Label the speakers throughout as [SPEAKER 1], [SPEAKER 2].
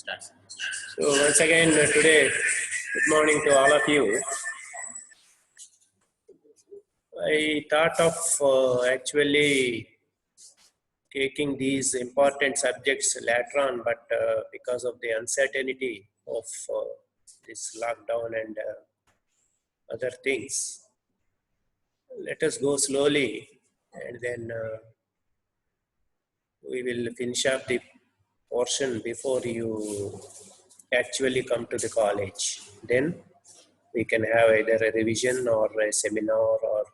[SPEAKER 1] So once again today, good morning to all of you. I thought of actually taking these important subjects later on, but because of the uncertainty of this lockdown and other things, let us go slowly and then we will finish up the portion before you actually come to the college. Then we can have either a revision or a seminar or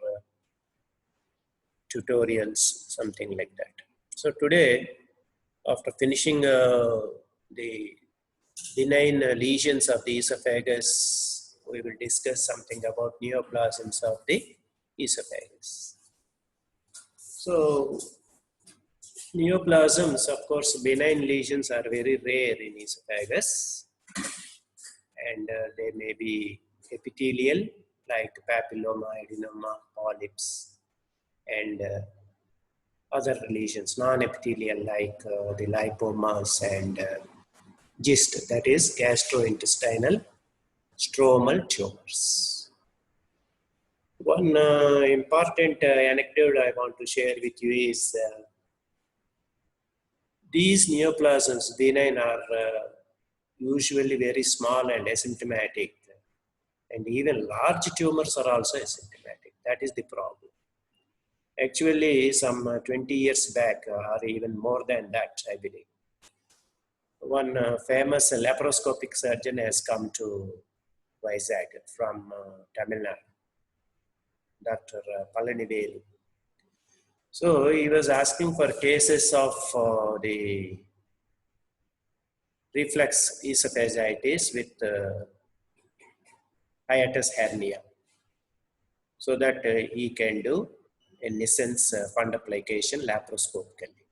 [SPEAKER 1] tutorials, something like that. So today, after finishing the benign lesions of the esophagus, we will discuss something about neoplasms of the esophagus. So neoplasms, of course, benign lesions are very rare in esophagus, and they may be epithelial like papilloma, adenoma, polyps, and other lesions, non-epithelial like the lipomas and GIST, that is gastrointestinal stromal tumors. One important anecdote I want to share with you is these neoplasms, benign, are usually very small and asymptomatic, and even large tumors are also asymptomatic. That is the problem. Actually, some 20 years back, or even more than that, I believe, one famous laparoscopic surgeon has come to Vizag from Tamil Nadu, Dr. Palanivelu. So he was asking for cases of the reflux esophagitis with hiatus hernia, so that he can do a Nissen's fundoplication laparoscopically.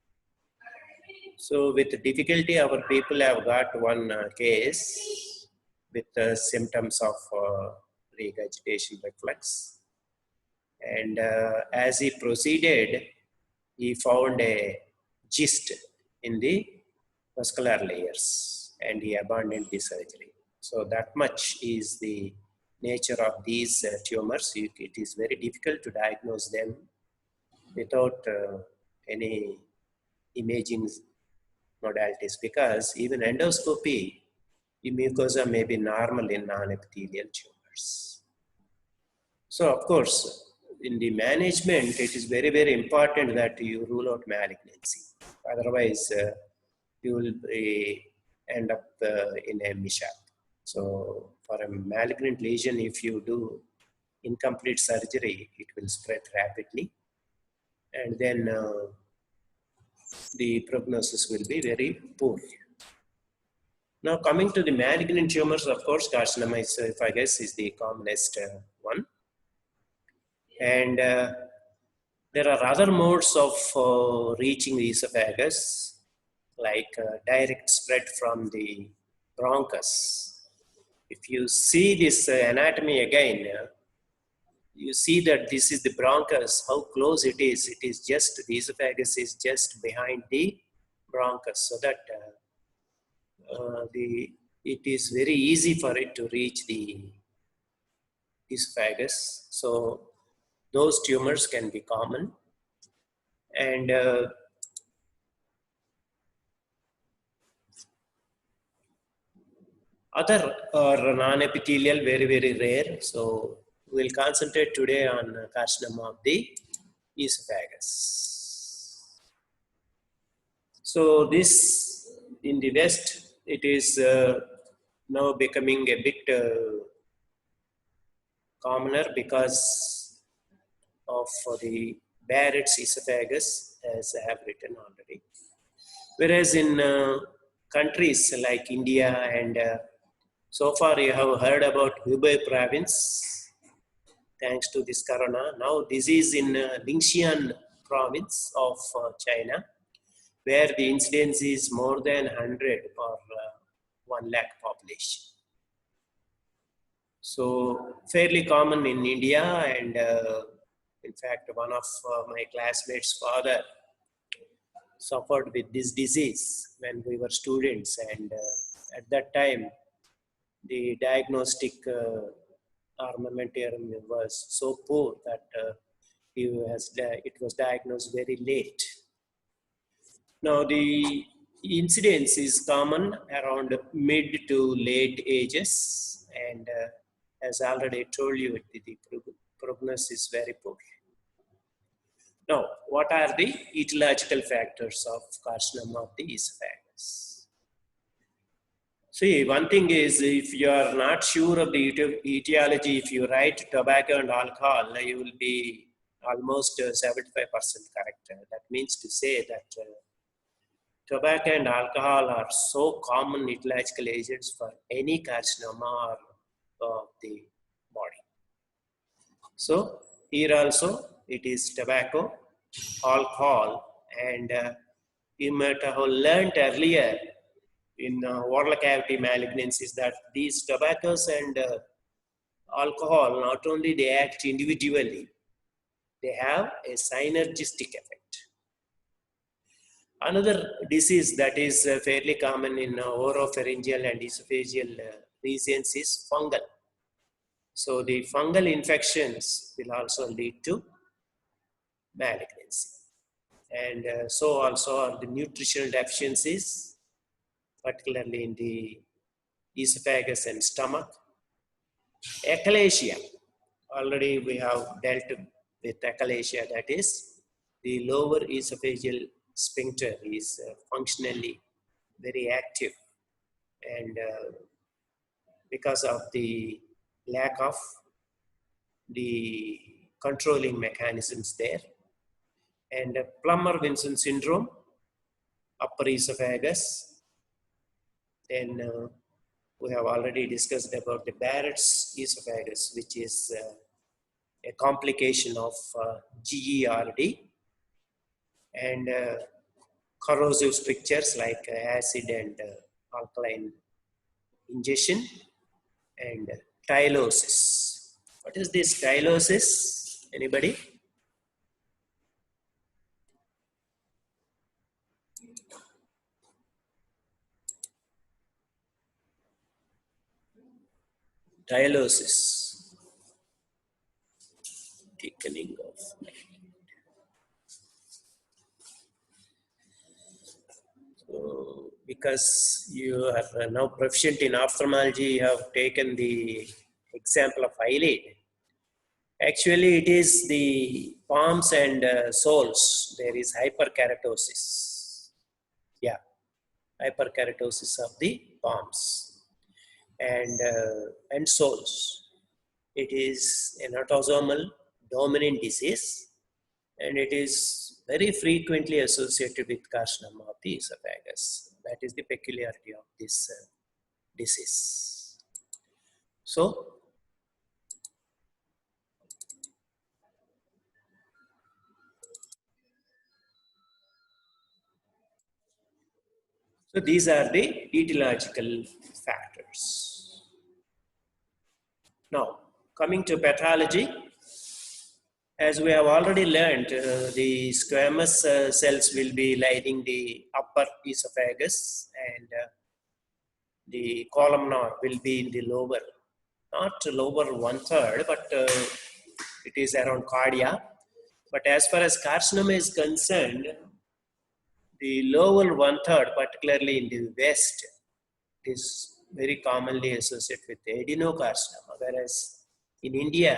[SPEAKER 1] So with difficulty, our people have got one case with symptoms of regurgitation reflux. And as he proceeded, he found a GIST in the vascular layers and he abandoned the surgery. So that much is the nature of these tumors. It is very difficult to diagnose them without any imaging modalities, because even endoscopy, the mucosa may be normal in non-epithelial tumors. So of course, in the management, it is very, very important that you rule out malignancy. Otherwise, you will end up in a mishap. So for a malignant lesion, if you do incomplete surgery, it will spread rapidly. And then the prognosis will be very poor. Now coming to the malignant tumors, of course, carcinoma esophagus is the commonest one. And there are other modes of reaching the esophagus, like direct spread from the bronchus. If you see this anatomy again, you see that this is the bronchus, how close it is. It is just, the esophagus is just behind the bronchus, so that it is very easy for it to reach the esophagus. So those tumors can be common. And other are non-epithelial, very, very rare. So we'll concentrate today on carcinoma of the esophagus. So this, in the West, it is now becoming a bit commoner because of the Barrett's esophagus, as I have written already. Whereas in countries like India and so far you have heard about Hubei province, thanks to this corona. Now this is in Ningxian province of China, where the incidence is more than 100 per 1 lakh population. So fairly common in India, and in fact one of my classmates' father suffered with this disease when we were students, and at that time, the diagnostic armamentarium was so poor that it was diagnosed very late. Now, the incidence is common around mid to late ages, and as I already told you, the prognosis is very poor. Now, what are the etiological factors of carcinoma of the esophagus? See, one thing is, if you are not sure of the etiology, if you write tobacco and alcohol, you will be almost 75% correct. That means to say that tobacco and alcohol are so common etiological agents for any carcinoma of the body. So here also it is tobacco, alcohol, and you might have learned earlier in oral cavity malignancies that these tobaccos and alcohol, not only they act individually, they have a synergistic effect. Another disease that is fairly common in oropharyngeal and esophageal regions is fungal. So the fungal infections will also lead to malignancy. And so also are the nutritional deficiencies, particularly in the esophagus and stomach. Achalasia, already we have dealt with achalasia, that is the lower esophageal sphincter is functionally very active, and because of the lack of the controlling mechanisms there. And Plummer-Vinson syndrome, upper esophagus. Then we have already discussed about the Barrett's esophagus, which is a complication of GERD, and corrosive strictures like acid and alkaline ingestion, and tylosis. What is this tylosis? Anybody? Tylosis. Thickening of. So, because you are now proficient in ophthalmology, you have taken the example of eyelid. Actually, it is the palms and soles. There is hyperkeratosis. Yeah, hyperkeratosis of the palms and soles. It is an autosomal dominant disease, and it is very frequently associated with carcinoma of the esophagus. That is the peculiarity of this disease. So these are the etiological factors. Now, coming to pathology, as we have already learned, the squamous cells will be lining the upper esophagus, and the columnar will be in the lower, not lower 1/3, but it is around cardia. But as far as carcinoma is concerned, the lower 1/3, particularly in the West, is very commonly associated with adenocarcinoma, whereas in India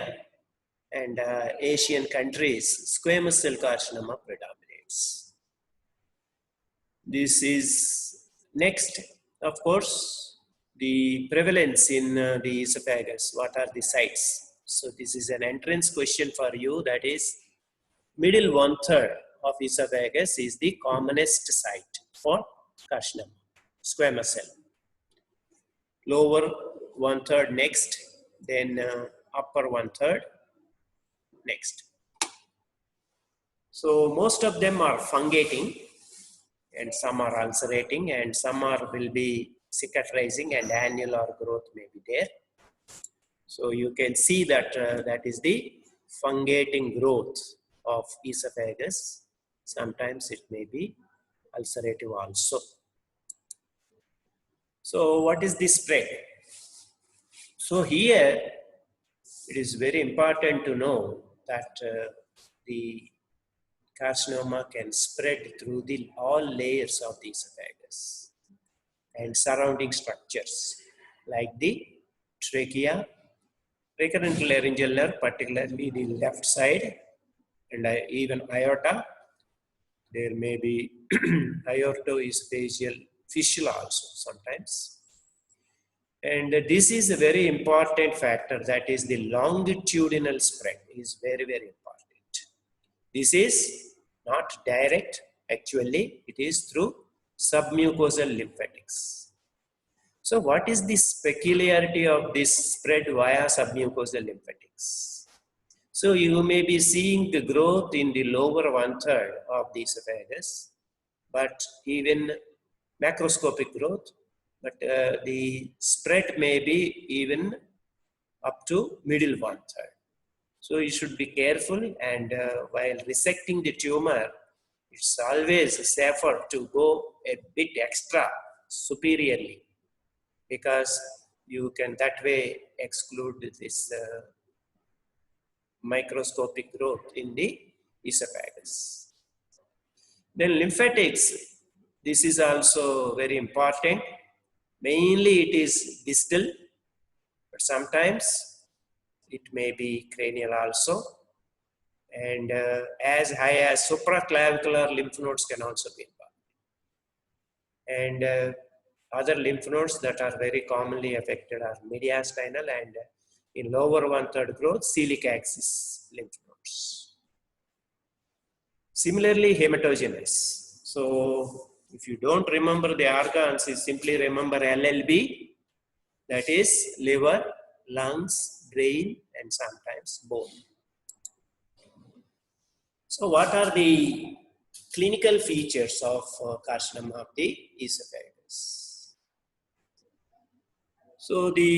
[SPEAKER 1] and Asian countries, squamous cell carcinoma predominates. This is next, of course, the prevalence in the esophagus. What are the sites? So this is an entrance question for you. That is, middle 1/3 of esophagus is the commonest site for carcinoma, squamous cell. Lower 1/3 next, then upper 1/3 next. So most of them are fungating, and some are ulcerating, and some will be cicatrizing, and annular growth may be there. So you can see that that is the fungating growth of esophagus. Sometimes it may be ulcerative also. So what is the spread? So here it is very important to know that the carcinoma can spread through all layers of the esophagus and surrounding structures like the trachea, recurrent laryngeal nerve, particularly the left side, and even aorta. There may be aortoesophageal fistula also sometimes. And this is a very important factor, that is the longitudinal spread is very, very important. This is not direct, actually, it is through submucosal lymphatics. So what is this peculiarity of this spread via submucosal lymphatics? So you may be seeing the growth in the lower 1/3 of the esophagus, but even macroscopic growth, but the spread may be even up to middle 1/3. So you should be careful, and while resecting the tumor, it's always safer to go a bit extra superiorly, because you can that way exclude this microscopic growth in the esophagus. Then lymphatics, this is also very important. Mainly it is distal, but sometimes it may be cranial also. And as high as supraclavicular lymph nodes can also be involved. And other lymph nodes that are very commonly affected are mediastinal and in lower 1/3 growth, celiac axis lymph nodes. Similarly, hematogenous. So if you don't remember the organs, you simply remember LLB, that is liver, lungs, brain, and sometimes bone. So what are the clinical features of carcinoma of the esophagus? So the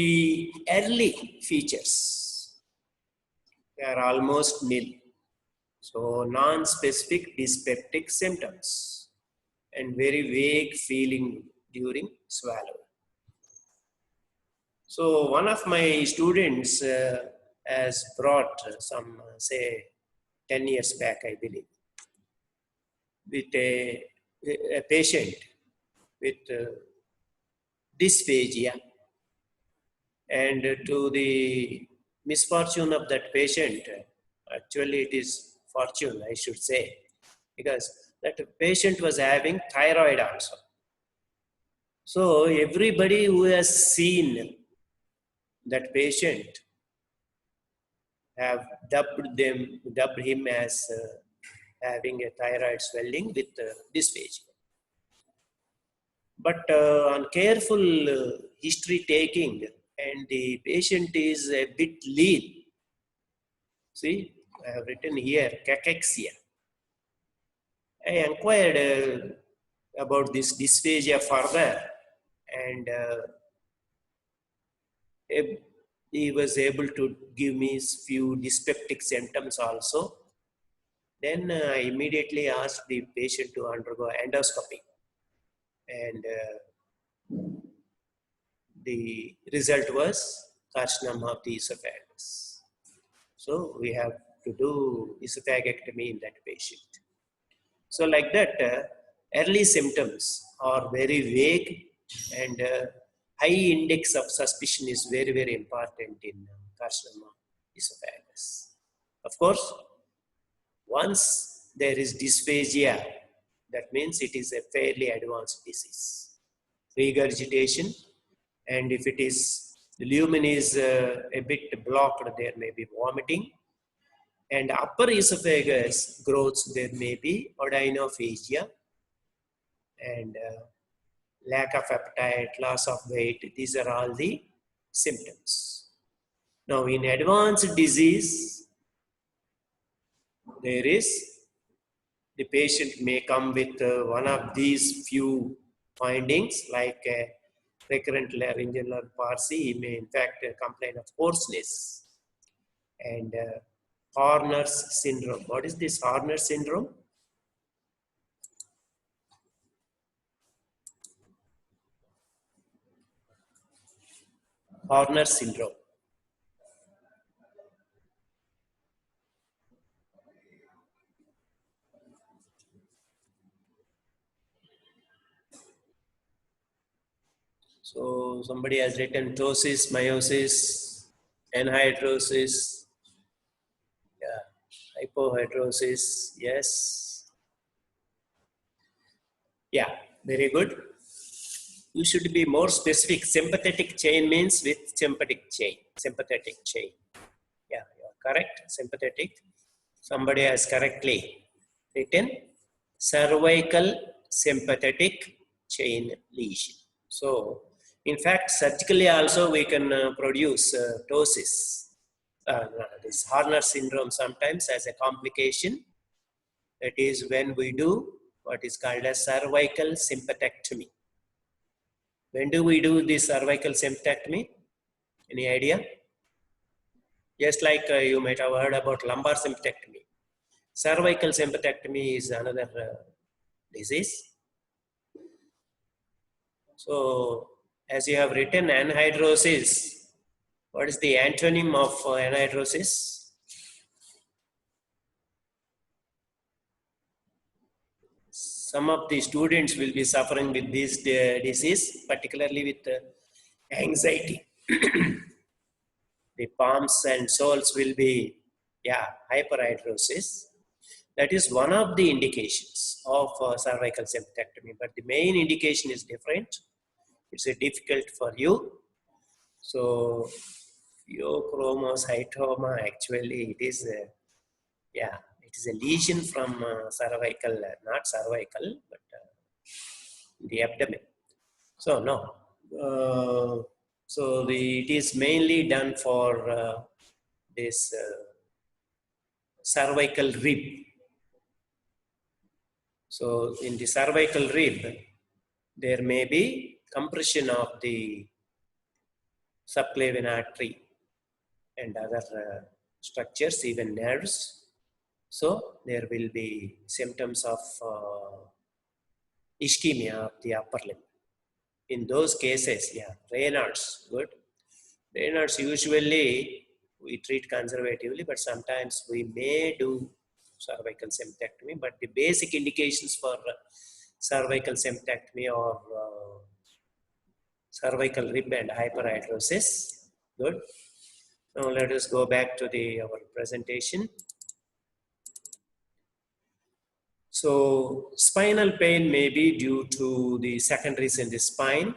[SPEAKER 1] early features, they are almost nil. So non-specific dyspeptic symptoms and very vague feeling during swallowing. So one of my students has brought some, say, 10 years back, I believe, with a patient with dysphagia. And to the misfortune of that patient, actually it is fortune, I should say, because that patient was having thyroid also. So everybody who has seen that patient have dubbed him as having a thyroid swelling with dysphagia. But on careful history taking, and the patient is a bit lean. See, I have written here cachexia. I inquired about this dysphagia further, and he was able to give me few dyspeptic symptoms also. Then I immediately asked the patient to undergo endoscopy, and the result was carcinoma of the esophagus. So we have to do esophagectomy in that patient. So like that, early symptoms are very vague, and high index of suspicion is very, very important in carcinoma esophagus. Of course, once there is dysphagia, that means it is a fairly advanced disease. Regurgitation, and if it is, the lumen is a bit blocked, there may be vomiting. And upper esophagus growths, there may be odynophagia and lack of appetite, loss of weight. These are all the symptoms. Now, in advanced disease, there is, the patient may come with one of these few findings, like recurrent laryngeal palsy. He may in fact complain of hoarseness and Horner's syndrome. What is this Horner syndrome? Horner syndrome. So somebody has written ptosis, meiosis, anhydrosis, yeah, hypohidrosis, yes. Yeah, very good. You should be more specific. Sympathetic chain means with sympathetic chain. Sympathetic chain. Yeah, you're correct. Sympathetic. Somebody has correctly written cervical sympathetic chain lesion. So, in fact, surgically also we can produce ptosis. This Horner syndrome sometimes as a complication. That is when we do what is called as cervical sympathectomy. When do we do this cervical sympathectomy? Any idea? Just like you might have heard about lumbar sympathectomy. Cervical sympathectomy is another disease. So, as you have written anhydrosis, what is the antonym of anhydrosis? Some of the students will be suffering with this disease, particularly with anxiety. The palms and soles will be, yeah, hyperhidrosis. That is one of the indications of cervical sympathectomy, but the main indication is different. It's difficult for you. So, pheochromocytoma, actually, it is, yeah, it is a lesion from cervical, not cervical, but the abdomen. So, no. It is mainly done for this cervical rib. So, in the cervical rib, there may be compression of the subclavian artery and other structures, even nerves. So, there will be symptoms of ischemia of the upper limb. In those cases, yeah, Raynaud's, good. Raynaud's usually we treat conservatively, but sometimes we may do cervical sympathectomy. But the basic indications for cervical sympathectomy are cervical rib and hyperhidrosis. Good. Now let us go back to our presentation. So spinal pain may be due to the secondaries in the spine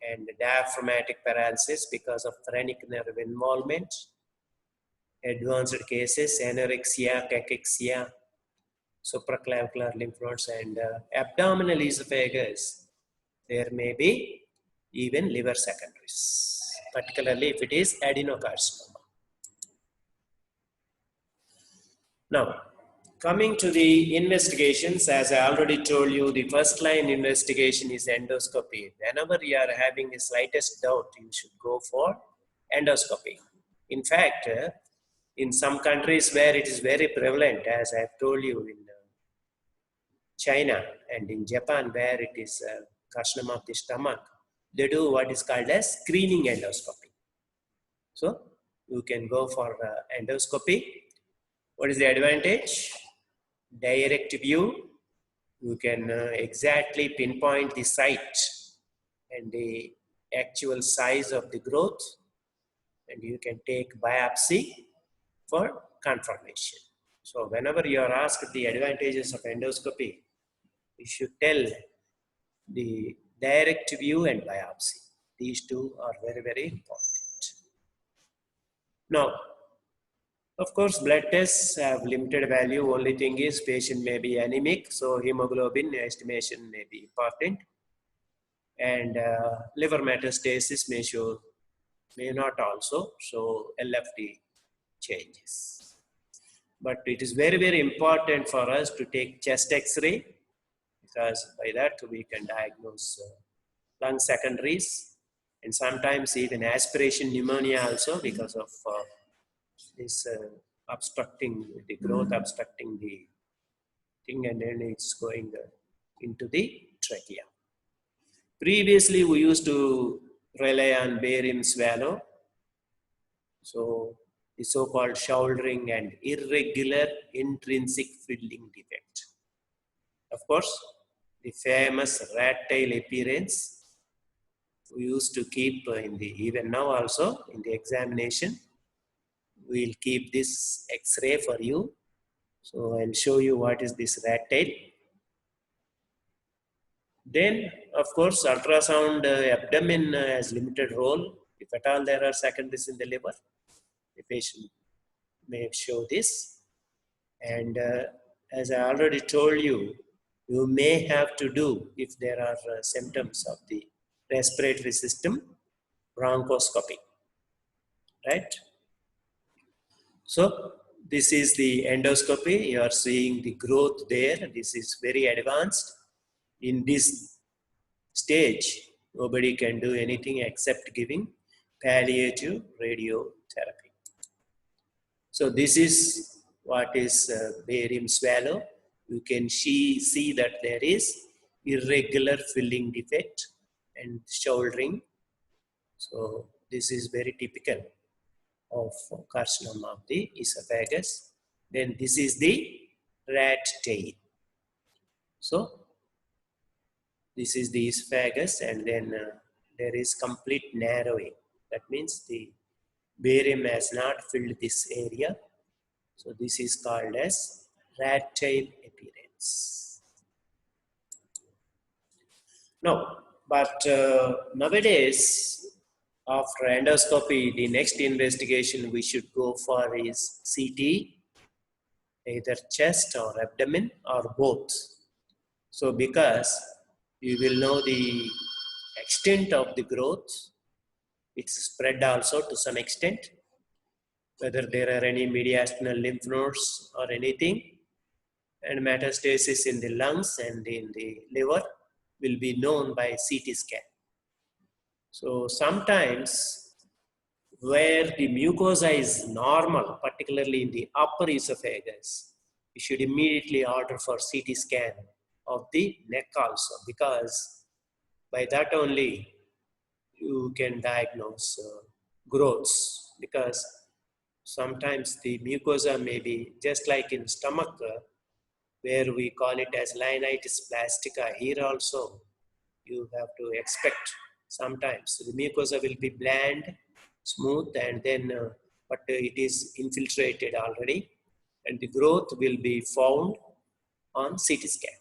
[SPEAKER 1] and diaphragmatic paralysis because of phrenic nerve involvement. Advanced cases, anorexia, cachexia, supraclavicular lymph nodes, and abdominal esophagus. There may be even liver secondaries, particularly if it is adenocarcinoma. Now, coming to the investigations, as I already told you, the first line investigation is endoscopy. Whenever you are having the slightest doubt, you should go for endoscopy. In fact, in some countries where it is very prevalent, as I have told you, in China and in Japan, where it is carcinoma of the stomach, they do what is called as screening endoscopy. So, you can go for endoscopy. What is the advantage? Direct view. You can exactly pinpoint the site and the actual size of the growth, and you can take biopsy for confirmation. So whenever you are asked the advantages of endoscopy, you should tell the direct view and biopsy. These two are very, very important. Now, of course, blood tests have limited value. Only thing is patient may be anemic, so hemoglobin estimation may be important. And liver metastasis may not also show LFT changes. But it is very, very important for us to take chest X-ray, because by that we can diagnose lung secondaries and sometimes even aspiration pneumonia also, because of this obstructing the growth, obstructing the thing, and then it's going into the trachea. Previously, we used to rely on barium swallow. So the so-called shouldering and irregular intrinsic filling defect. Of course, the famous rat tail appearance we used to keep in the, even now also in the examination, we'll keep this X-ray for you. So I'll show you what is this rat tail. Then, of course, ultrasound abdomen has limited role. If at all there are secondaries in the liver, the patient may show this. And as I already told you, you may have to do, if there are symptoms of the respiratory system, bronchoscopy, right? So this is the endoscopy. You are seeing the growth there. This is very advanced. In this stage, nobody can do anything except giving palliative radiotherapy. So this is what is barium swallow. You can see that there is irregular filling defect and shouldering. So this is very typical of carcinoma of the esophagus. Then this is the rat tail. So this is the esophagus, and then there is complete narrowing. That means the barium has not filled this area. So this is called as rat tail appearance. Now, but nowadays, after endoscopy, the next investigation we should go for is CT, either chest or abdomen or both. So because you will know the extent of the growth, it's spread also to some extent, whether there are any mediastinal lymph nodes or anything, and metastasis in the lungs and in the liver will be known by CT scan. So sometimes where the mucosa is normal, particularly in the upper esophagus, you should immediately order for CT scan of the neck also, because by that only you can diagnose growths, because sometimes the mucosa may be just like in stomach, where we call it as Lionitis plastica. Here also you have to expect sometimes the mucosa will be bland, smooth, and then but it is infiltrated already, and the growth will be found on CT scan.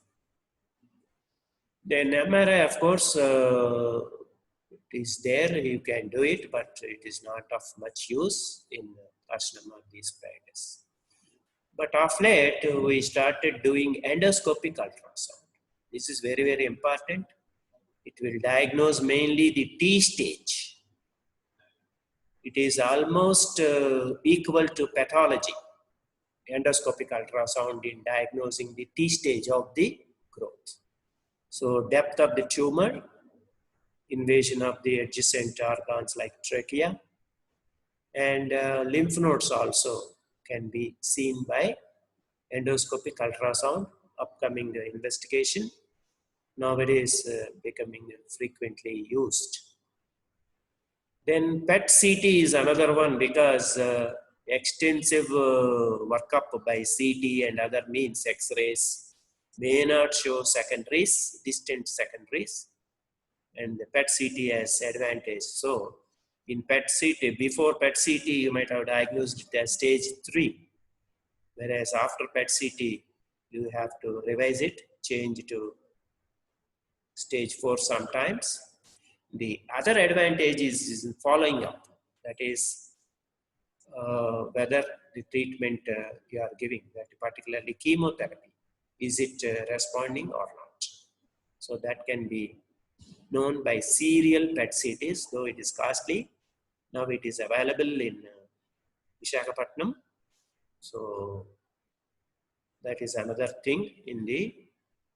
[SPEAKER 1] Then MRI, of course, it is there, you can do it, but it is not of much use in carcinoma of the esophagus. But of late, we started doing endoscopic ultrasound. This is very, very important. It will diagnose mainly the T stage. It is almost equal to pathology, endoscopic ultrasound, in diagnosing the T stage of the growth. So depth of the tumor, invasion of the adjacent organs like trachea, and lymph nodes also can be seen by endoscopic ultrasound, upcoming investigation, nowadays becoming frequently used. Then PET CT is another one, because extensive workup by CT and other means, X-rays, may not show secondaries, distant secondaries, and the PET CT has advantage. So in PET CT, before PET CT, you might have diagnosed it as stage 3. Whereas after PET CT, you have to revise it, change to stage 4 sometimes. The other advantage is in following up. That is whether the treatment you are giving, that particularly chemotherapy, is it responding or not. So that can be known by serial PET CTs, though it is costly. Now it is available in Visakhapatnam. So that is another thing in the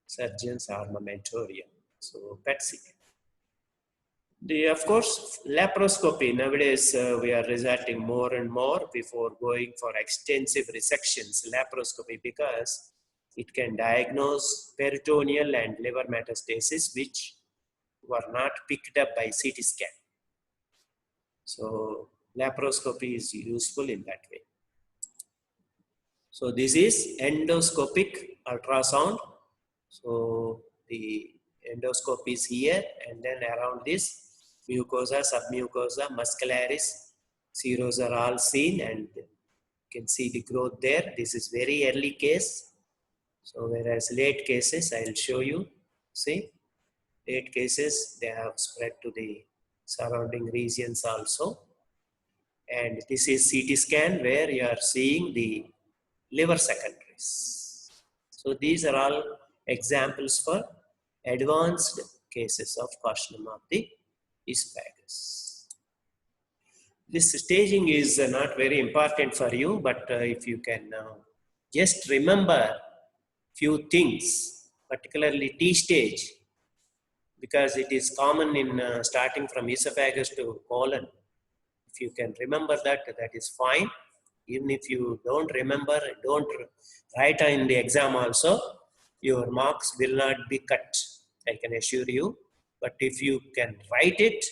[SPEAKER 1] surgeon's armamentarium. So PET CT. Of course, laparoscopy. Nowadays, we are resorting more and more before going for extensive resections, laparoscopy, because it can diagnose peritoneal and liver metastasis, which were not picked up by CT scan. So laparoscopy is useful in that way. So this is endoscopic ultrasound. So the endoscope is here, and then around this mucosa, submucosa, muscularis, serosa are all seen, and you can see the growth there. This is very early case. So whereas late cases, I will show you. See, late cases, they have spread to the surrounding regions also. And this is CT scan where you are seeing the liver secondaries. So these are all examples for advanced cases of carcinoma of the esophagus. This staging is not very important for you, but if you can just remember few things, particularly T stage, because it is common in starting from esophagus to colon. If you can remember that, that is fine. Even if you don't remember, don't write in the exam also, your marks will not be cut, I can assure you. But if you can write it,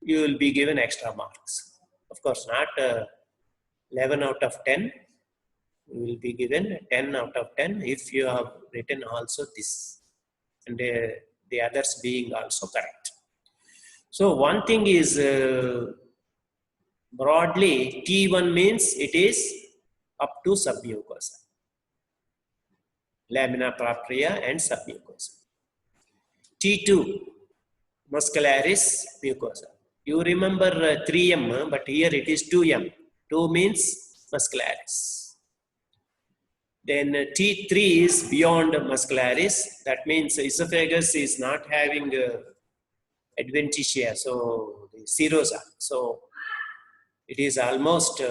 [SPEAKER 1] you will be given extra marks. Of course, not 11 out of 10. You will be given 10 out of 10 if you have written also this, and the others being also correct. So one thing is broadly, T1 means it is up to submucosa, lamina propria and submucosa. T2, muscularis mucosa. You remember 3M, but here it is 2M. 2 means muscularis. Then T3 is beyond muscularis. That means esophagus is not having adventitia, so the serosa. So it is almost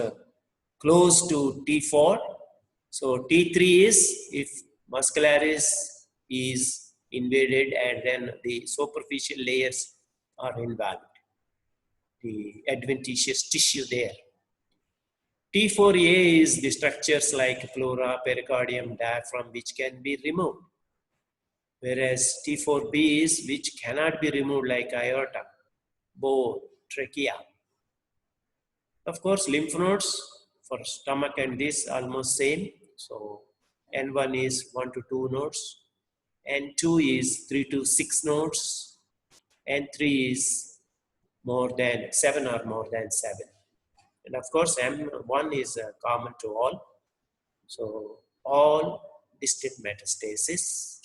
[SPEAKER 1] close to T4. So T3 is if muscularis is invaded and then the superficial layers are involved, the adventitious tissue there. T4A is the structures like pleura, pericardium, diaphragm, which can be removed. Whereas T4B is which cannot be removed like aorta, bone, trachea. Of course, lymph nodes for stomach and this almost same. So N1 is 1 to 2 nodes, N2 is 3 to 6 nodes, N3 is more than 7 or more than 7. And of course, M1 is common to all. So all distant metastasis.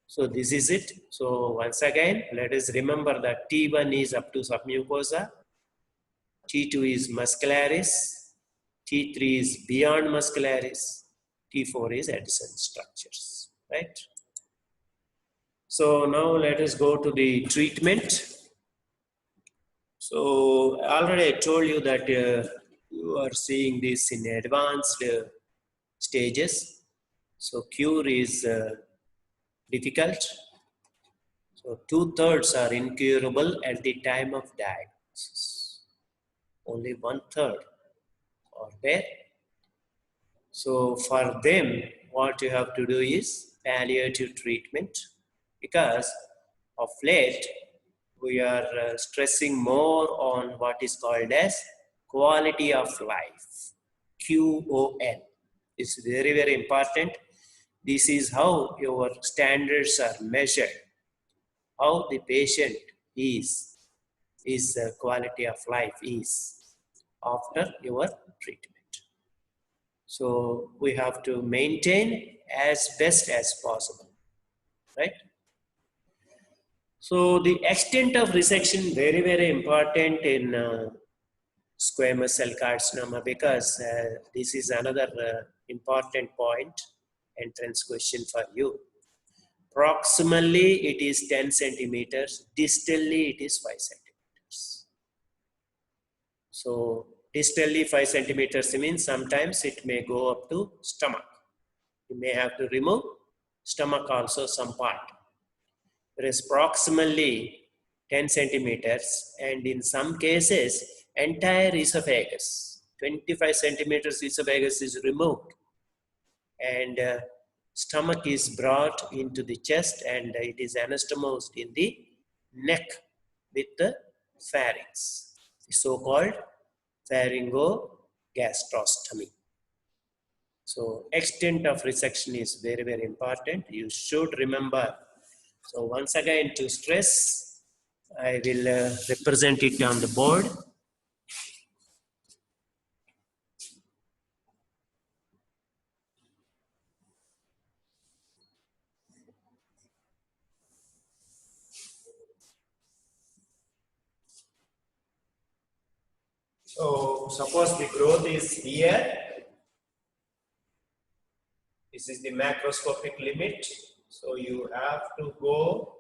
[SPEAKER 1] So this is it. So once again, let us remember that T1 is up to submucosa, T2 is muscularis, T3 is beyond muscularis, T4 is adjacent structures, right? So now let us go to the treatment. So already I told you that you are seeing this in advanced stages. So cure is difficult. So 2/3 are incurable at the time of diagnosis. Only 1/3 are there. So for them, what you have to do is palliative treatment, because of late we are stressing more on what is called as quality of life, QOL. It's very, very important. This is how your standards are measured. How the patient is quality of life is after your treatment. So we have to maintain as best as possible, right? So the extent of resection, very, very important in squamous cell carcinoma, because this is another important point, entrance question for you. Proximally, it is 10 centimeters. Distally, it is 5 centimeters. So distally 5 centimeters means sometimes it may go up to stomach. You may have to remove stomach also some part. Whereas proximally 10 centimeters, and in some cases entire esophagus, 25 centimeters esophagus is removed, and stomach is brought into the chest, and it is anastomosed in the neck with the pharynx. so-called pharyngogastrostomy. So extent of resection is very, very important. You should remember. So once again, to stress, I will represent it on the board. So suppose the growth is here. This is the macroscopic limit. So you have to go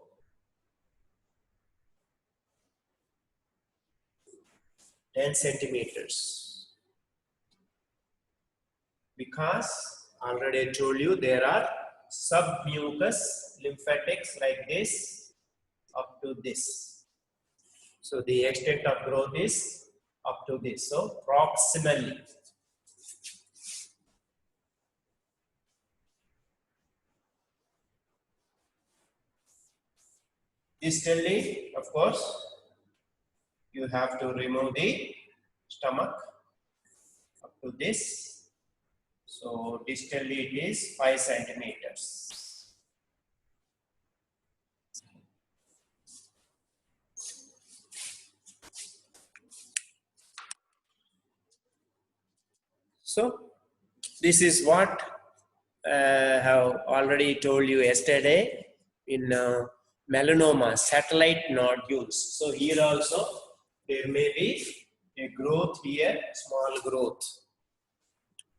[SPEAKER 1] 10 centimeters. Because already I told you there are submucous lymphatics like this up to this. So the extent of growth is up to this. So proximally. Distally, of course, you have to remove the stomach up to this. So distally it is 5 centimeters. So this is what I have already told you yesterday in melanoma, satellite nodules. So here also there may be a growth here, small growth.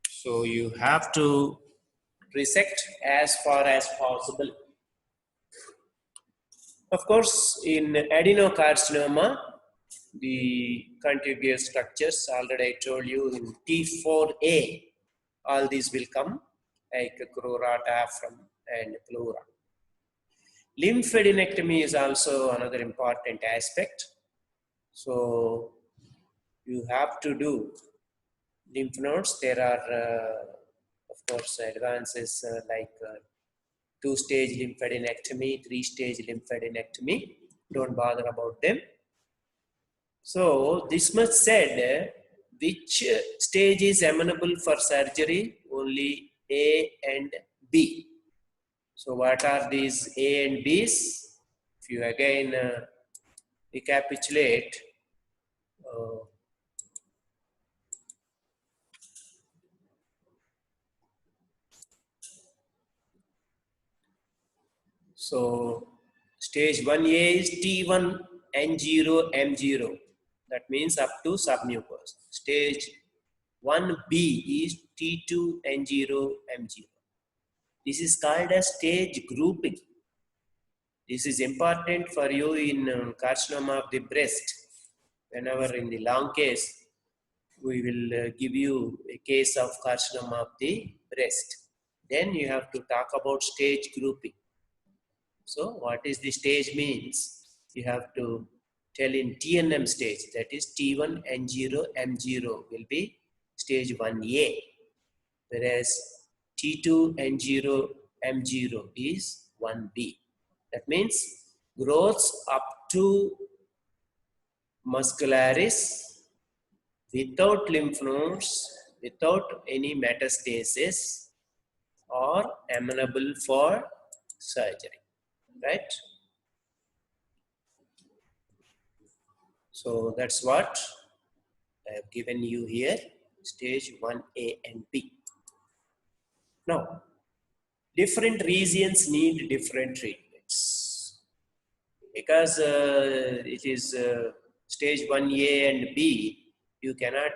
[SPEAKER 1] So you have to resect as far as possible. Of course, in adenocarcinoma, the contiguous structures, already I told you in T4A, all these will come like crura, diaphragm and pleura. Lymphadenectomy is also another important aspect. So you have to do lymph nodes. There are, of course, advances like 2-stage lymphadenectomy, 3-stage lymphadenectomy. Don't bother about them. So this much said, which stage is amenable for surgery? Only A and B. So what are these A and B's? If you again recapitulate, so stage 1A is T1 N0 M0. That means up to submucous. Stage 1B is T2 N0 M0. This is called as stage grouping. This is important for you in carcinoma of the breast. Whenever in the long case, we will give you a case of carcinoma of the breast. Then you have to talk about stage grouping. So what is the stage means? You have to tell in TNM stage, that is T1 N0 M0 will be stage 1A, whereas T2 N0 M0 is 1B. That means growths up to muscularis without lymph nodes, without any metastasis, are amenable for surgery, right? So that's what I have given you here, stage 1A and B. Now, different regions need different treatments. Because it is stage 1A and B, you cannot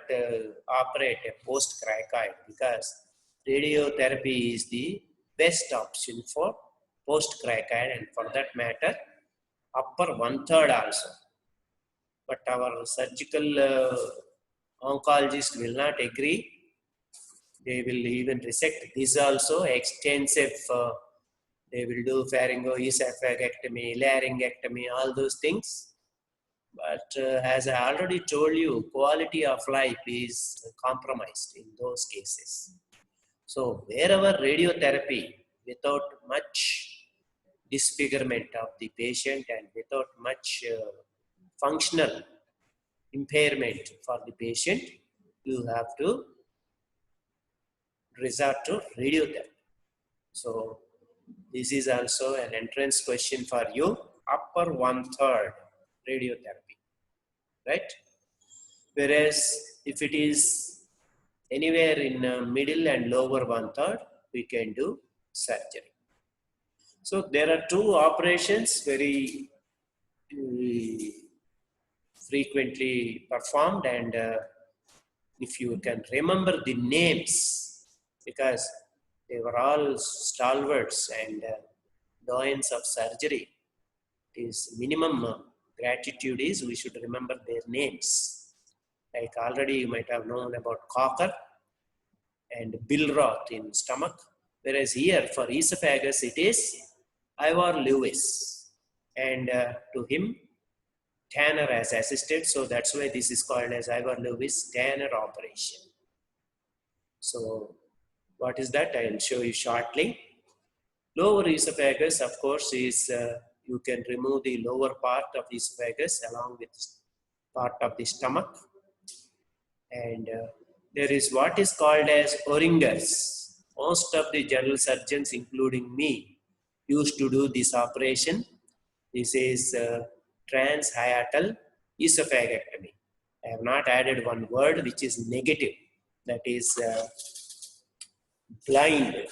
[SPEAKER 1] operate a post-cricoid because radiotherapy is the best option for post-cricoid and for that matter, upper 1/3 also. But our surgical oncologist will not agree. They will even resect this also, extensive, they will do pharyngoesophagectomy, laryngectomy, all those things. But as I already told you, quality of life is compromised in those cases. So wherever radiotherapy, without much disfigurement of the patient and without much functional impairment for the patient, you have to resort to radiotherapy. So this is also an entrance question for you. Upper 1/3 radiotherapy, right? Whereas if it is anywhere in middle and lower 1/3, we can do surgery. So there are two operations very frequently performed, and if you can remember the names, because they were all stalwarts and doyens of surgery, is minimum gratitude is we should remember their names. Like already you might have known about Cocker and Billroth in stomach, whereas here for esophagus it is Ivor Lewis, and to him Tanner has assisted, so that's why this is called as Ivor Lewis Tanner operation. So what is that? I will show you shortly. Lower esophagus, of course, is you can remove the lower part of the esophagus along with part of the stomach, and there is what is called as Oringer's. Most of the general surgeons, including me, used to do this operation. This is transhiatal esophagectomy. I have not added one word which is negative, that is blind.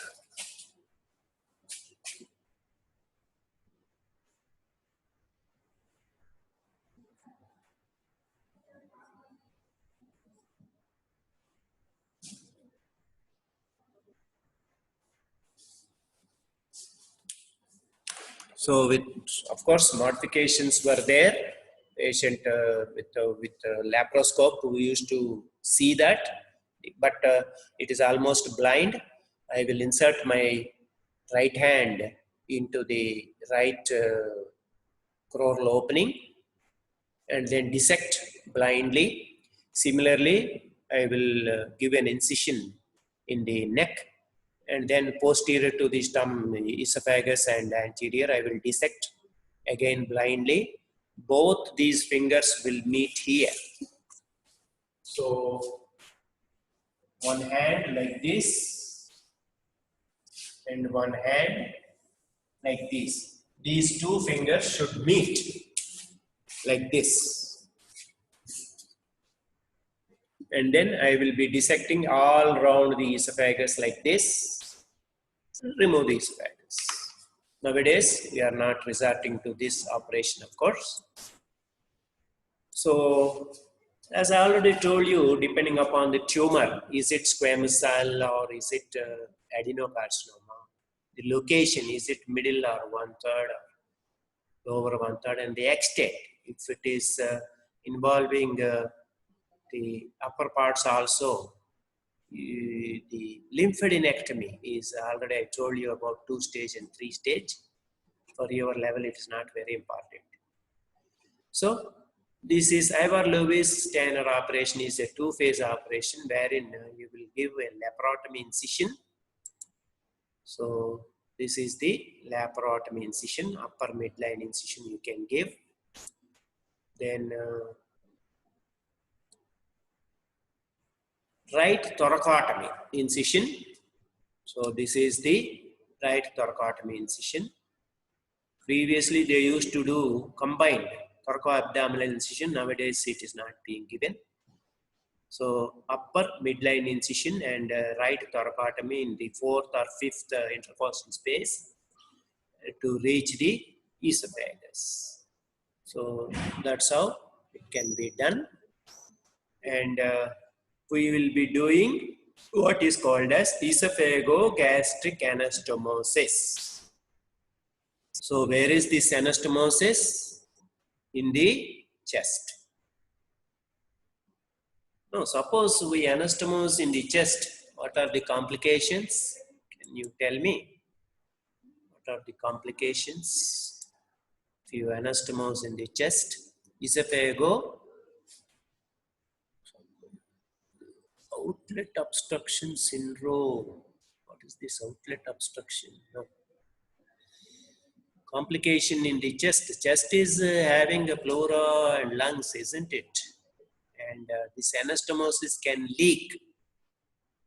[SPEAKER 1] So with, of course, modifications were there. Patient with laparoscope, we used to see that, but it is almost blind. I will insert my right hand into the right crural opening and then dissect blindly. Similarly, I will give an incision in the neck, and then posterior to the esophagus and anterior, I will dissect again blindly. Both these fingers will meet here. So one hand like this and one hand like this. These two fingers should meet like this. And then I will be dissecting all around the esophagus like this. Remove the esophagus. Nowadays, we are not resorting to this operation, of course. So, as I already told you, depending upon the tumor, is it squamous cell or is it adenocarcinoma? The location, is it middle or 1/3 or lower 1/3, and the extent, if it is involving the upper parts also. The lymphadenectomy is already I told you about 2-stage and 3-stage. For your level, it is not very important. So this is Ivor Lewis Tanner operation is a 2-phase operation wherein you will give a laparotomy incision. So this is the laparotomy incision, upper midline incision you can give. Then right thoracotomy incision. So this is the right thoracotomy incision. Previously they used to do combined thoracoabdominal incision. Nowadays it is not being given. So upper midline incision and right thoracotomy in the 4th or 5th intercostal space to reach the esophagus. So that's how it can be done. And we will be doing what is called as esophagogastric anastomosis. So where is this anastomosis? In the chest. Now suppose we anastomose in the chest, what are the complications? Can you tell me? What are the complications if you anastomose in the chest? Outlet obstruction syndrome. What is this outlet obstruction? No. Complication in the chest. Chest is having a pleura and lungs, isn't it? And this anastomosis can leak,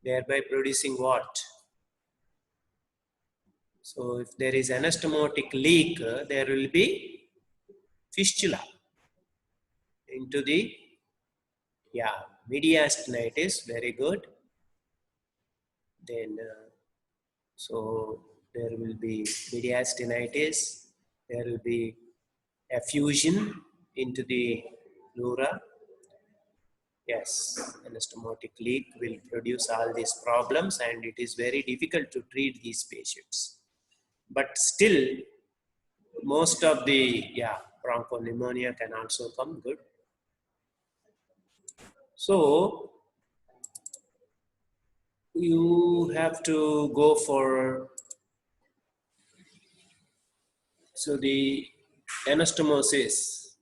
[SPEAKER 1] thereby producing what? So if there is anastomotic leak, there will be fistula into the, mediastinitis, very good. Then, so there will be mediastinitis, there will be effusion into the pleura. Yes, anastomotic leak will produce all these problems, and it is very difficult to treat these patients. But still, most of the bronchopneumonia can also come good. So you have to go for the anastomosis.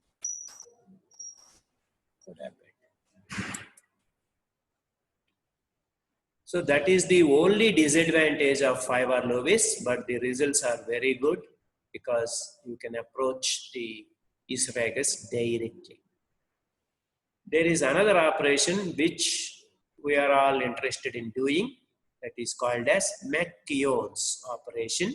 [SPEAKER 1] What happened? So that is the only disadvantage of 5R Lovis, but the results are very good because you can approach the esophagus directly. There is another operation which we are all interested in doing, that is called as McKeown's operation,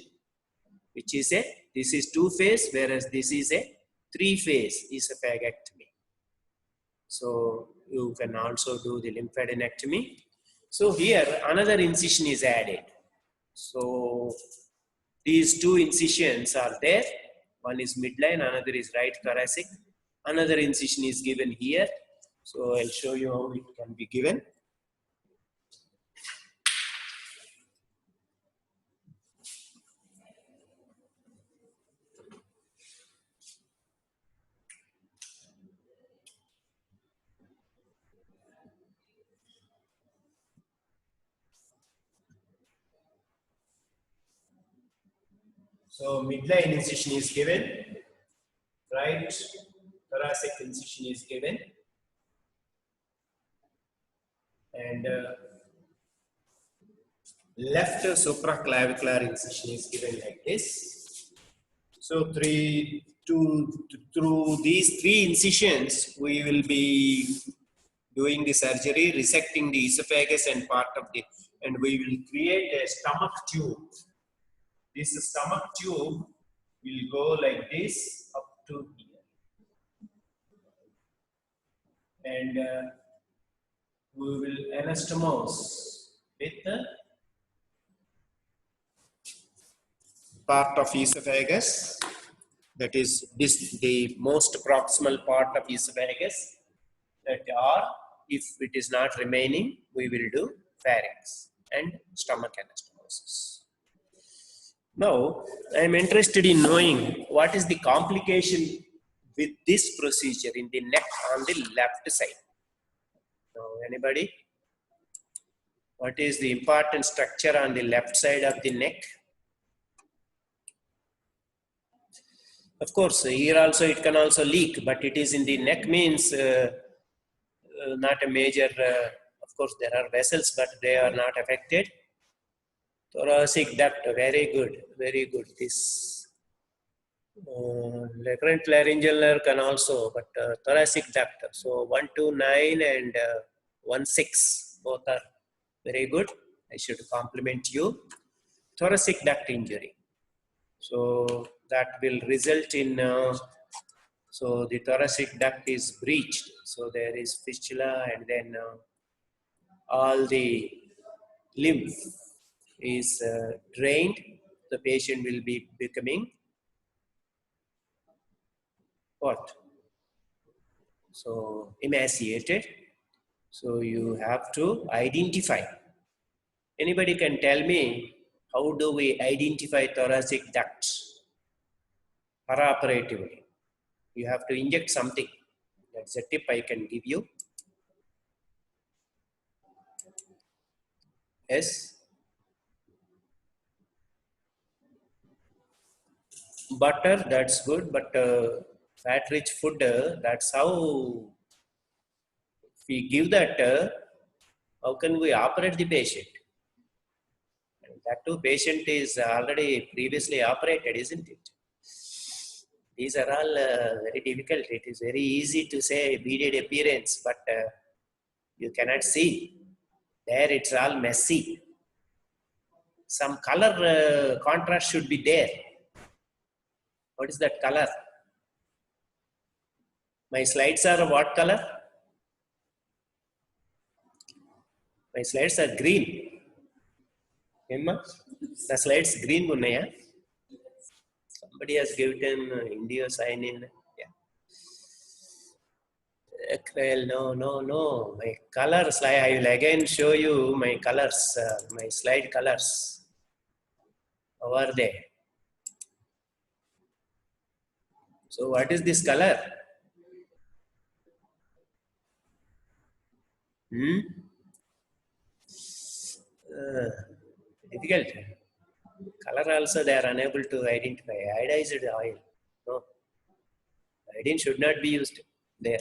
[SPEAKER 1] which is this is 2-phase, whereas this is a 3-phase esophagectomy. So you can also do the lymphadenectomy. So here another incision is added. So these 2 incisions are there. One is midline, another is right thoracic. Another incision is given here. So I'll show you how it can be given. So midline incision is given, right thoracic incision is given, and left supraclavicular incision is given like this. So through these 3 incisions, we will be doing the surgery, resecting the esophagus and part of the, and we will create a stomach tube. This stomach tube will go like this up to here. And we will anastomose with the part of esophagus, that is the most proximal part of esophagus, that are, if it is not remaining, we will do pharynx and stomach anastomosis. Now, I am interested in knowing what is the complication with this procedure in the neck on the left side. Now, anybody? What is the important structure on the left side of the neck? Of course, here also it can also leak, but it is in the neck means not a major, of course there are vessels, but they are not affected. Thoracic duct, very good, very good. This recurrent laryngeal nerve can also, but thoracic duct. So 129 and 16, both are very good. I should compliment you. Thoracic duct injury. So that will result in, so the thoracic duct is breached. So there is fistula, and then all the lymph is drained. The patient will be becoming what? So emaciated. So you have to identify. Anybody can tell me, how do we identify thoracic ducts paraoperatively? You have to inject something. That's a tip I can give you. Yes. Butter, that's good, but fat-rich food, that's how, if we give that, how can we operate the patient? And that too, patient is already previously operated, isn't it? These are all very difficult. It is very easy to say immediate appearance, but You cannot see. There it's all messy. Some color contrast should be there. What is that color? My slides are what color? My slides are green. Emma? The slides green unnaya? Somebody has given India sign in. Yeah. No. My colors, I will again show you my colors, my slide colors. Over there. So what is this color? Difficult. Color also they are unable to identify. Iodized oil. No. Iodine should not be used there.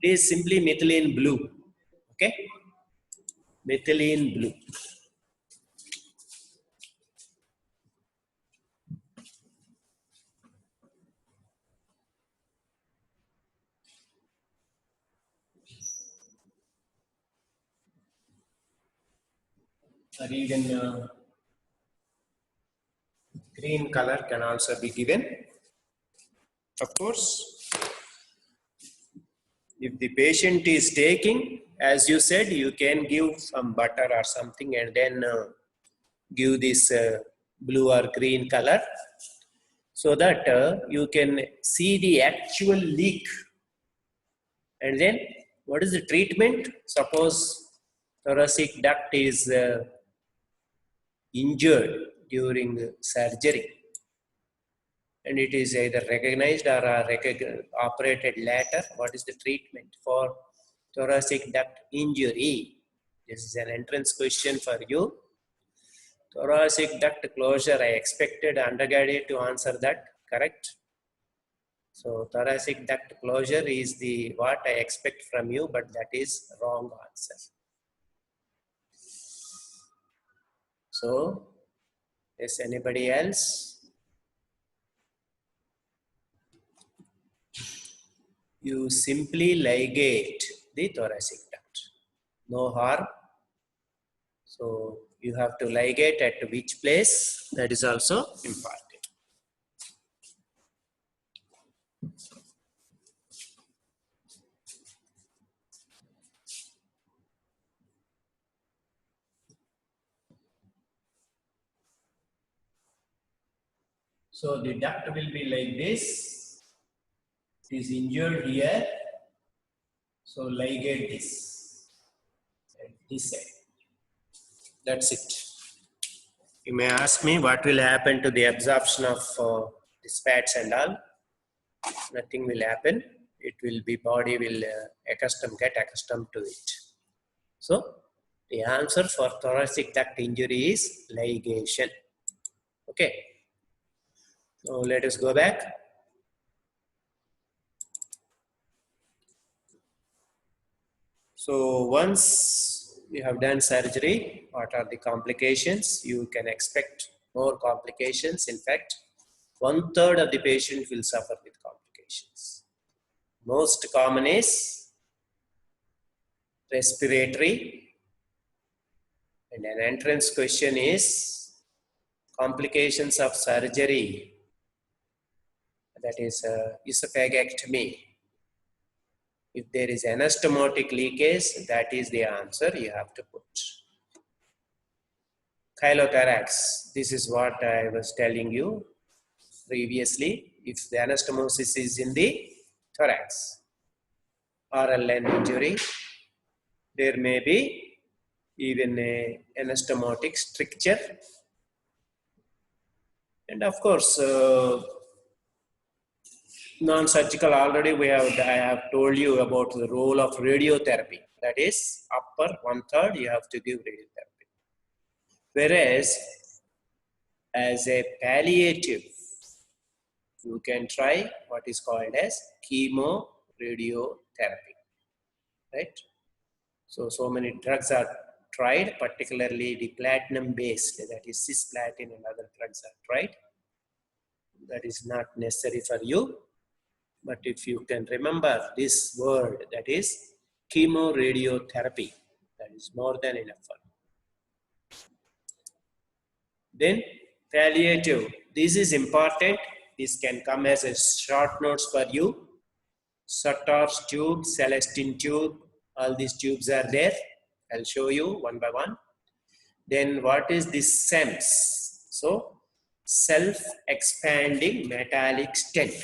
[SPEAKER 1] It is simply methylene blue. Okay? Methylene blue. Or even green color can also be given. Of course, if the patient is taking, as you said, you can give some butter or something and then give this blue or green color so that you can see the actual leak. And then what is the treatment? Suppose thoracic duct is injured during surgery and it is either recognized or operated later. What is the treatment for thoracic duct injury? This is an entrance question for you. Thoracic duct closure, I expected undergraduate to answer that, correct? So thoracic duct closure is the what I expect from you, but that is wrong answer. So, is anybody else? You simply ligate the thoracic duct. No harm. So you have to ligate at which place? That is also important. So the duct will be like this. It is injured here. So ligate this. And this side. That's it. You may ask me what will happen to the absorption of these fats and all. Nothing will happen. It will be body will get accustomed to it. So the answer for thoracic duct injury is ligation. Okay. So let us go back. So once you have done surgery, what are the complications? You can expect more complications. In fact, 1/3 of the patient will suffer with complications. Most common is respiratory, and an entrance question is complications of surgery, that is esophagectomy. If there is anastomotic leakage, that is the answer you have to put. Chylothorax, this is what I was telling you previously. If the anastomosis is in the thorax, RLN injury, there may be even a anastomotic stricture. And of course, non-surgical already I have told you about the role of radiotherapy. That is upper 1/3 you have to give radiotherapy. Whereas as a palliative, you can try what is called as chemoradiotherapy, right? So many drugs are tried, particularly the platinum based, that is cisplatin and other drugs are tried. That is not necessary for you. But if you can remember this word, that is chemoradiotherapy. That is more than enough for you. Then palliative. This is important. This can come as a short notes for you. Sutter's tube, Celestine tube, all these tubes are there. I'll show you one by one. Then what is this SEMS? So, self-expanding metallic stent.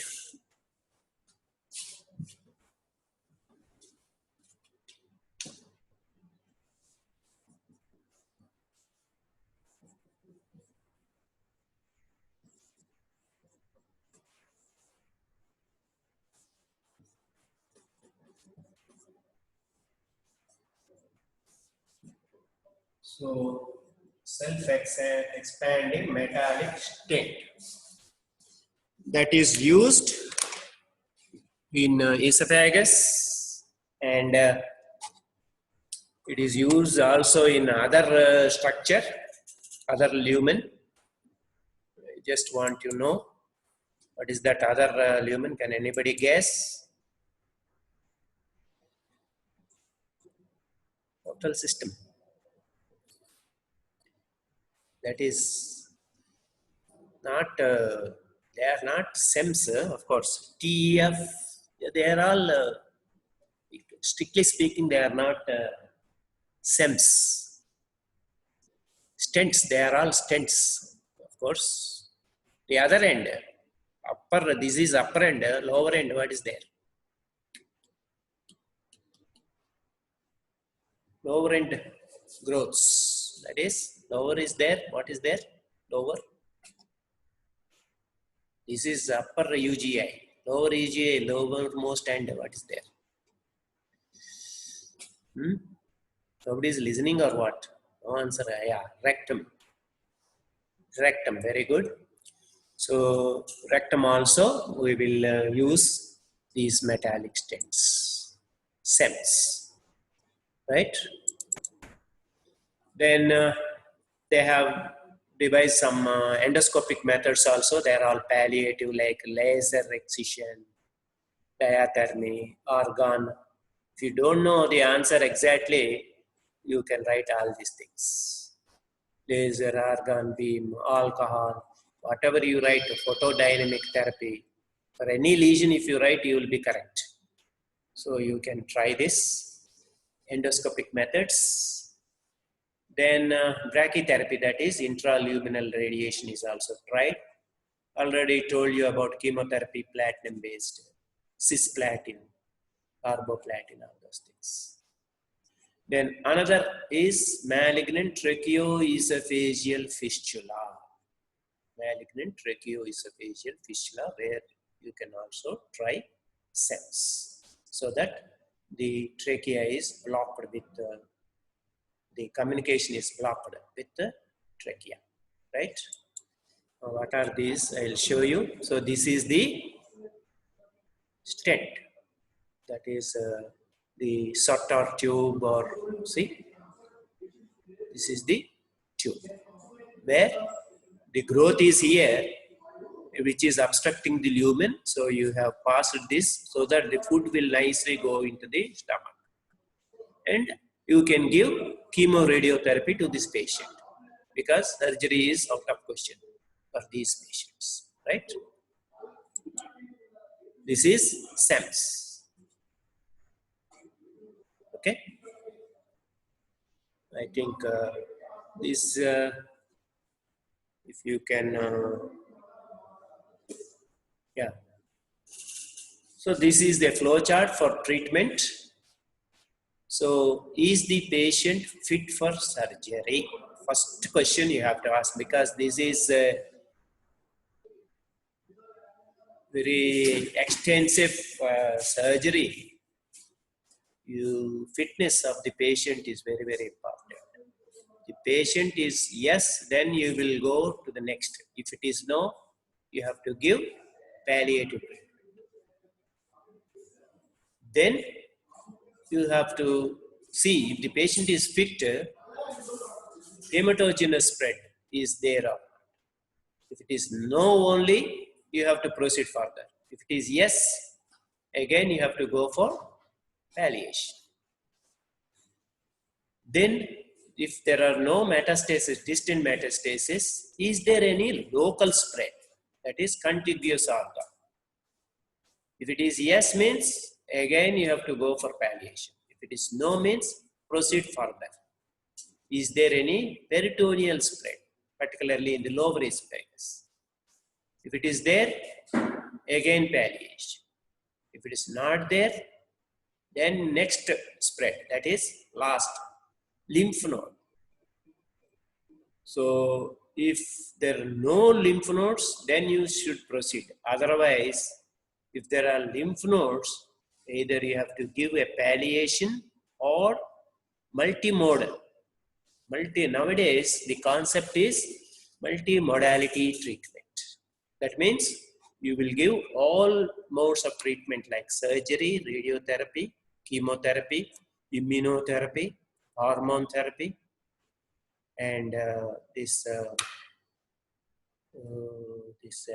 [SPEAKER 1] So, self-expanding metallic stent that is used in esophagus, and it is used also in other structure, other lumen. I just want to know what is that other lumen. Can anybody guess? Portal system. That is not, they are not SEMS, of course. TEF, they are all, strictly speaking, they are not SEMS. Stents, they are all stents, of course. The other end, upper, this is upper end, lower end, what is there? Lower end growths, that is, lower is there, what is there? Lower. This is upper UGI, lower UGI, lowermost end, what is there? Nobody is listening or what? No answer. Yeah, rectum. Rectum, very good. So, rectum also, we will use these metallic stents, SEMS, right? Then they have devised some endoscopic methods also. They are all palliative, like laser excision, diathermy, organ. If you don't know the answer exactly, you can write all these things. Laser, organ beam, alcohol, whatever you write, photodynamic therapy. For any lesion, if you write, you will be correct. So you can try this. Endoscopic methods. Then brachytherapy, that is intraluminal radiation, is also tried. Already told you about chemotherapy, platinum based, cisplatin, carboplatin, all those things. Then another is malignant tracheoesophageal fistula. Malignant tracheoesophageal fistula, where you can also try SEMS, so that the trachea is blocked with the communication is blocked with the trachea, right? What are these? I'll show you. So this is the stent, that is the Sutter tube, or see, this is the tube where the growth is here, which is obstructing the lumen. So you have passed this so that the food will nicely go into the stomach, and you can give chemoradiotherapy to this patient, because surgery is out of question for these patients, right? This is SEMS. Okay, I think this, if you can, yeah. So this is the flow chart for treatment. So is the patient fit for surgery? First question you have to ask, because this is a very extensive surgery. Fitness of the patient is very, very important. The patient is yes, then you will go to the next. If it is no, you have to give palliative treatment. Then you have to see if the patient is fit, hematogenous spread is there. If it is no only, you have to proceed further. If it is yes, again you have to go for palliation. Then if there are no metastasis, distant metastasis, is there any local spread? That is contiguous organ. If it is yes means, again you have to go for palliation. If it is no means, proceed further. Is there any peritoneal spread, particularly in the lower esophagus? If it is there, again palliation. If it is not there, then next spread, that is last, lymph node. So if there are no lymph nodes, then you should proceed. Otherwise, if there are lymph nodes, either you have to give a palliation or multimodal. Nowadays, the concept is multimodality treatment. That means you will give all modes of treatment like surgery, radiotherapy, chemotherapy, immunotherapy, hormone therapy, and this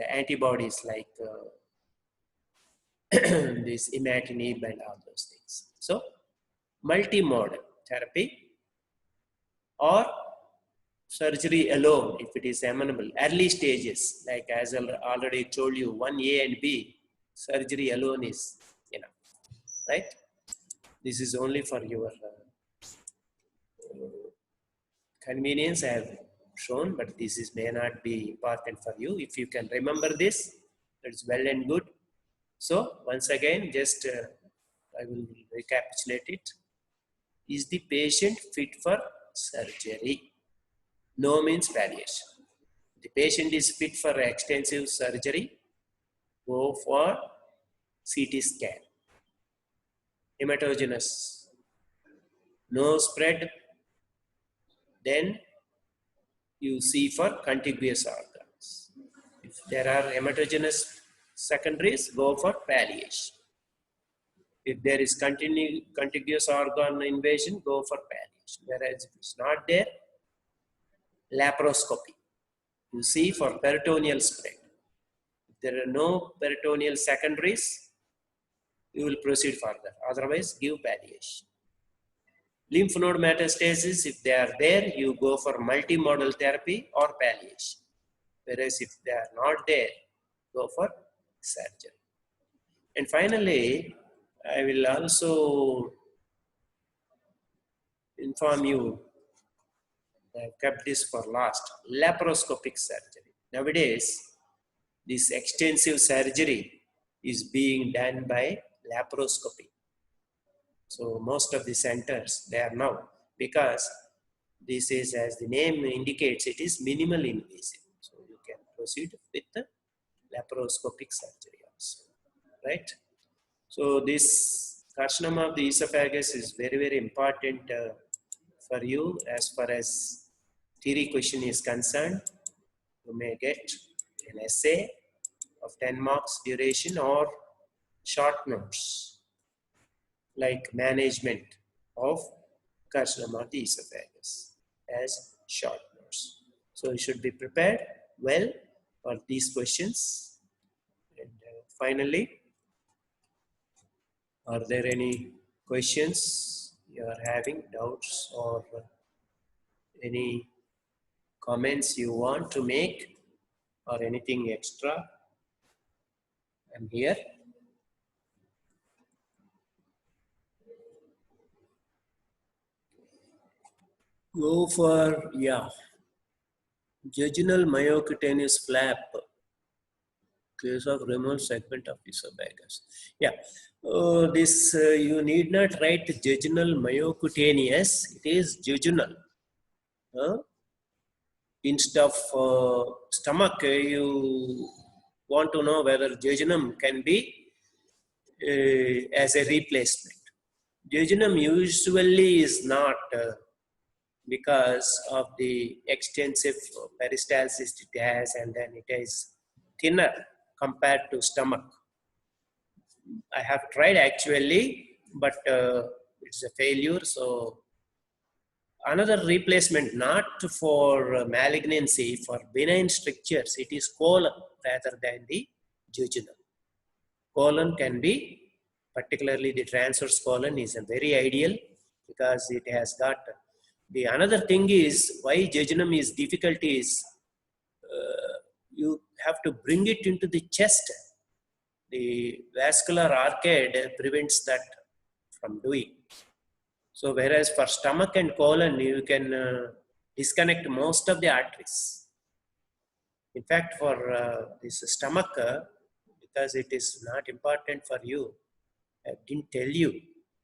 [SPEAKER 1] antibodies like this imatinib and all those things. So, multimodal therapy or surgery alone if it is amenable. Early stages, like as I already told you, 1A and B, surgery alone is enough, right? This is only for your convenience I have shown, but this is may not be important for you. If you can remember this, that's well and good. So once again, just I will recapitulate it. Is the patient fit for surgery? No means palliation. The patient is fit for extensive surgery, go for CT scan. Hematogenous, no spread, then you see for contiguous organs. If there are hematogenous secondaries, go for palliation. If there is contiguous organ invasion, go for palliation. Whereas if it's not there, laparoscopy. You see for peritoneal spread. If there are no peritoneal secondaries, you will proceed further. Otherwise, give palliation. Lymph node metastasis, if they are there, you go for multimodal therapy or palliation. Whereas if they are not there, go for surgery. And finally, I will also inform you, I have kept this for last, laparoscopic surgery. Nowadays, this extensive surgery is being done by laparoscopy. So most of the centers, they are now, because this is, as the name indicates, it is minimal invasive. So you can proceed with the laparoscopic surgery also, right? So this carcinoma of the esophagus is very, very important for you as far as theory question is concerned. You may get an essay of 10 marks duration or short notes like management of carcinoma of the esophagus as short notes. So you should be prepared well for these questions. And finally, are there any questions you are having, doubts, or any comments you want to make, or anything extra? I'm here. Go for, yeah, jejunal myocutaneous flap, case of remote segment of esophagus. Yeah, this you need not write jejunal myocutaneous, it is jejunal. Instead of stomach, you want to know whether jejunum can be as a replacement. Jejunum usually is not because of the extensive peristalsis it has, and then it is thinner compared to stomach. I have tried actually, but it's a failure. So another replacement, not for malignancy, for benign strictures, it is colon rather than the jejunum. Colon can be, particularly the transverse colon is a very ideal because it has got The another thing is why jejunum is difficult is you have to bring it into the chest. The vascular arcade prevents that from doing. So whereas for stomach and colon, you can disconnect most of the arteries. In fact, for this stomach, because it is not important for you, I didn't tell you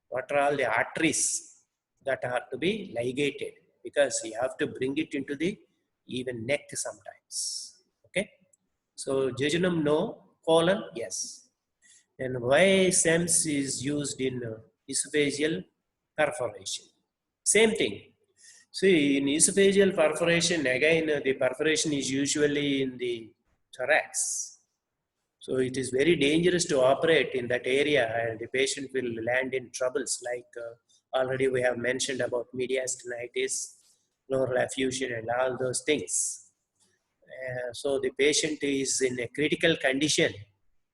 [SPEAKER 1] what are all the arteries that are to be ligated, because you have to bring it into the even neck sometimes. Okay. So jejunum, no. Colon, yes. And why SEMS is used in esophageal perforation? Same thing. See, in esophageal perforation, again, the perforation is usually in the thorax. So it is very dangerous to operate in that area, and the patient will land in troubles like already we have mentioned about mediastinitis, pleural effusion, and all those things. So the patient is in a critical condition.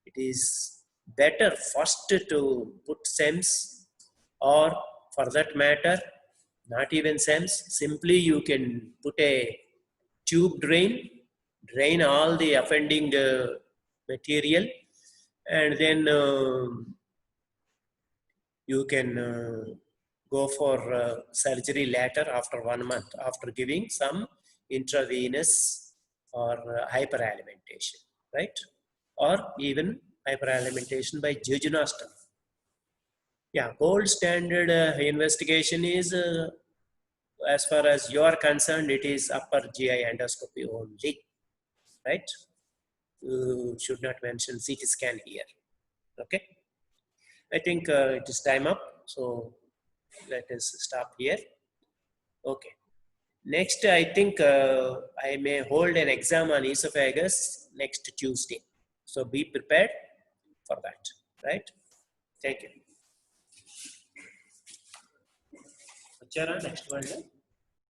[SPEAKER 1] It is better first to put SEMS, or for that matter, not even SEMS, simply you can put a tube drain all the offending material, and then you can go for surgery later after 1 month after giving some intravenous or hyperalimentation, right? Or even hyperalimentation by jejunostomy. Yeah, gold standard investigation is, as far as you are concerned, it is upper GI endoscopy only, right? You should not mention CT scan here. Okay. I think it is time up. So let us stop here. Okay. Next, I think I may hold an exam on esophagus next Tuesday. So be prepared for that, right? Thank you. Achara, next one.